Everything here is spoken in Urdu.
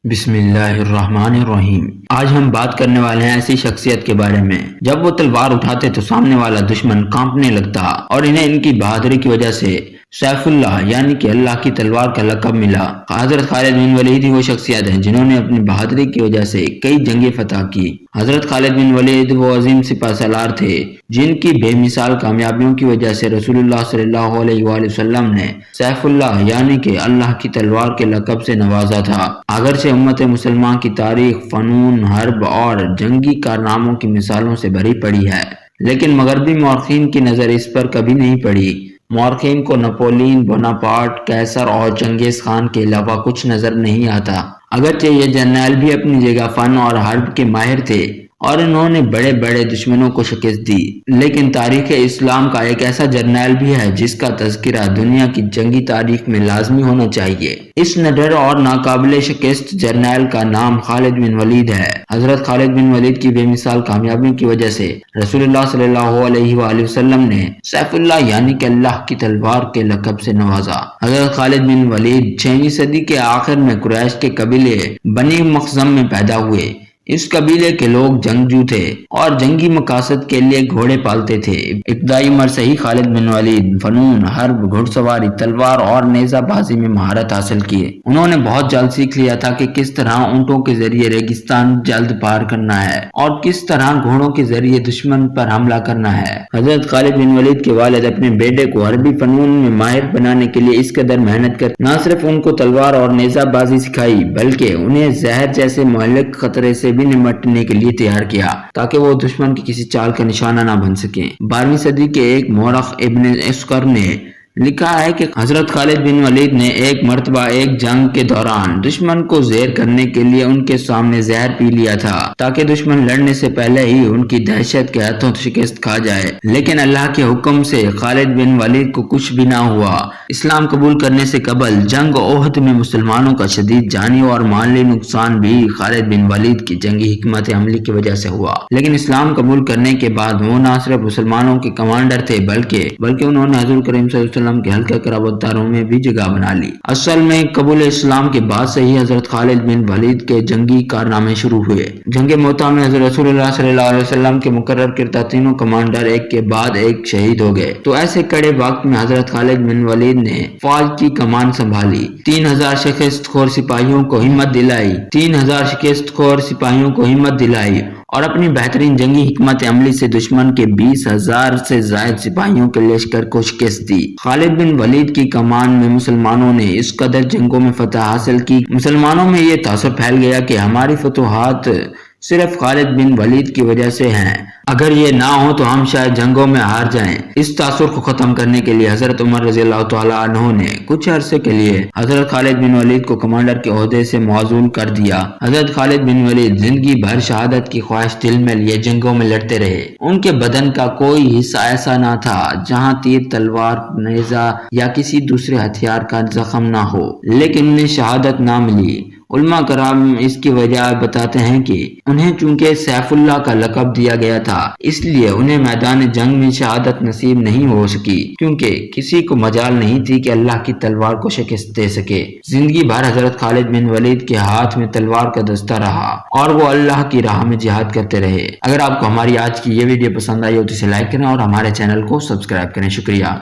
بسم اللہ الرحمن الرحیم۔ آج ہم بات کرنے والے ہیں ایسی شخصیت کے بارے میں جب وہ تلوار اٹھاتے تو سامنے والا دشمن کانپنے لگتا اور انہیں ان کی بہادری کی وجہ سے سیف اللہ یعنی کہ اللہ کی تلوار کا لقب ملا۔ حضرت خالد بن ولید ہی وہ شخصیت ہیں جنہوں نے اپنی بہادری کی وجہ سے کئی جنگیں فتح کی۔ حضرت خالد بن ولید وہ عظیم سپہ سالار تھے جن کی بے مثال کامیابیوں کی وجہ سے رسول اللہ صلی اللہ علیہ وآلہ وسلم نے سیف اللہ یعنی کہ اللہ کی تلوار کے لقب سے نوازا تھا۔ اگرچہ امت مسلمان کی تاریخ فنون، حرب اور جنگی کارناموں کی مثالوں سے بھری پڑی ہے، لیکن مغربی مورخین کی نظر اس پر کبھی نہیں پڑی۔ مورخین کو نپولین بوناپارٹ، کیسر اور چنگیز خان کے علاوہ کچھ نظر نہیں آتا۔ اگرچہ یہ جرنیل بھی اپنی جگہ فن اور حرب کے ماہر تھے اور انہوں نے بڑے بڑے دشمنوں کو شکست دی، لیکن تاریخ اسلام کا ایک ایسا جرنیل بھی ہے جس کا تذکرہ دنیا کی جنگی تاریخ میں لازمی ہونا چاہیے۔ اس نڈر اور ناقابل شکست جرنیل کا نام خالد بن ولید ہے۔ حضرت خالد بن ولید کی بے مثال کامیابی کی وجہ سے رسول اللہ صلی اللہ علیہ وآلہ وسلم نے سیف اللہ یعنی کہ اللہ کی تلوار کے لقب سے نوازا۔ حضرت خالد بن ولید 6ویں صدی کے آخر میں قریش کے قبیلے بنی مخزم میں پیدا ہوئے۔ اس قبیلے کے لوگ جنگجو تھے اور جنگی مقاصد کے لیے گھوڑے پالتے تھے۔ ابتدائی عمر سے ہی خالد بن ولید فنون، حرب، گھڑ سواری، تلوار اور نیزہ بازی میں مہارت حاصل کیے۔ انہوں نے بہت جلد سیکھ لیا تھا کہ کس طرح اونٹوں کے ذریعے ریگستان جلد پار کرنا ہے اور کس طرح گھوڑوں کے ذریعے دشمن پر حملہ کرنا ہے۔ حضرت خالد بن ولید کے والد اپنے بیٹے کو عربی فنون میں ماہر بنانے کے لیے اس قدر محنت کر نہ صرف ان کو تلوار اور نیزہ بازی سکھائی بلکہ انہیں زہر جیسے مہلک خطرے سے بھی نمٹنے کے لیے تیار کیا تاکہ وہ دشمن کی کسی چال کا نشانہ نہ بن سکیں۔ 12ویں صدی کے ایک مورخ ابن اسکر نے لکھا ہے کہ حضرت خالد بن ولید نے ایک مرتبہ ایک جنگ کے دوران دشمن کو زیر کرنے کے لیے ان کے سامنے زہر پی لیا تھا تاکہ دشمن لڑنے سے پہلے ہی ان کی دہشت کے ہاتھوں شکست کھا جائے، لیکن اللہ کے حکم سے خالد بن ولید کو کچھ بھی نہ ہوا۔ اسلام قبول کرنے سے قبل جنگ احد میں مسلمانوں کا شدید جانی اور مالی نقصان بھی خالد بن ولید کی جنگی حکمت عملی کی وجہ سے ہوا، لیکن اسلام قبول کرنے کے بعد وہ نہ صرف مسلمانوں کے کمانڈر تھے بلکہ انہوں نے حضور کریم صلی اللہ علیہ وسلم کے حلقہ قرابت داروں میں بھی جگہ بنا لی۔ اصل میں قبول اسلام کے بعد سے ہی حضرت خالد بن ولید کے جنگی کارنامے شروع ہوئے۔ جنگ موتا میں حضرت رسول اللہ صلی اللہ علیہ وسلم کے مقرر کردہ تینوں کمانڈر ایک کے بعد ایک شہید ہو گئے، تو ایسے کڑے وقت میں حضرت خالد بن ولید نے فوج کی کمان سنبھالی، 3000 شکست خور سپاہیوں کو ہمت دلائی اور اپنی بہترین جنگی حکمت عملی سے دشمن کے 20,000 سے زائد سپاہیوں کے لشکر کو شکست دی۔ خالد بن ولید کی کمان میں مسلمانوں نے اس قدر جنگوں میں فتح حاصل کی، مسلمانوں میں یہ تاثر پھیل گیا کہ ہماری فتوحات صرف خالد بن ولید کی وجہ سے ہیں، اگر یہ نہ ہو تو ہم شاید جنگوں میں ہار جائیں۔ اس تاثر کو ختم کرنے کے لیے حضرت عمر رضی اللہ تعالی عنہ نے کچھ عرصے کے لیے حضرت خالد بن ولید کو کمانڈر کے عہدے سے معزول کر دیا۔ حضرت خالد بن ولید زندگی بھر شہادت کی خواہش دل میں لیے جنگوں میں لڑتے رہے۔ ان کے بدن کا کوئی حصہ ایسا نہ تھا جہاں تیر، تلوار، نیزہ یا کسی دوسرے ہتھیار کا زخم نہ ہو، لیکن انہیں شہادت نہ ملی۔ علماء کرام اس کی وجہ بتاتے ہیں کہ انہیں چونکہ سیف اللہ کا لقب دیا گیا تھا اس لیے انہیں میدان جنگ میں شہادت نصیب نہیں ہو سکی، کیونکہ کسی کو مجال نہیں تھی کہ اللہ کی تلوار کو شکست دے سکے۔ زندگی بھر حضرت خالد بن ولید کے ہاتھ میں تلوار کا دستہ رہا اور وہ اللہ کی راہ میں جہاد کرتے رہے۔ اگر آپ کو ہماری آج کی یہ ویڈیو پسند آئی ہو تو اسے لائک کریں اور ہمارے چینل کو سبسکرائب کریں۔ شکریہ۔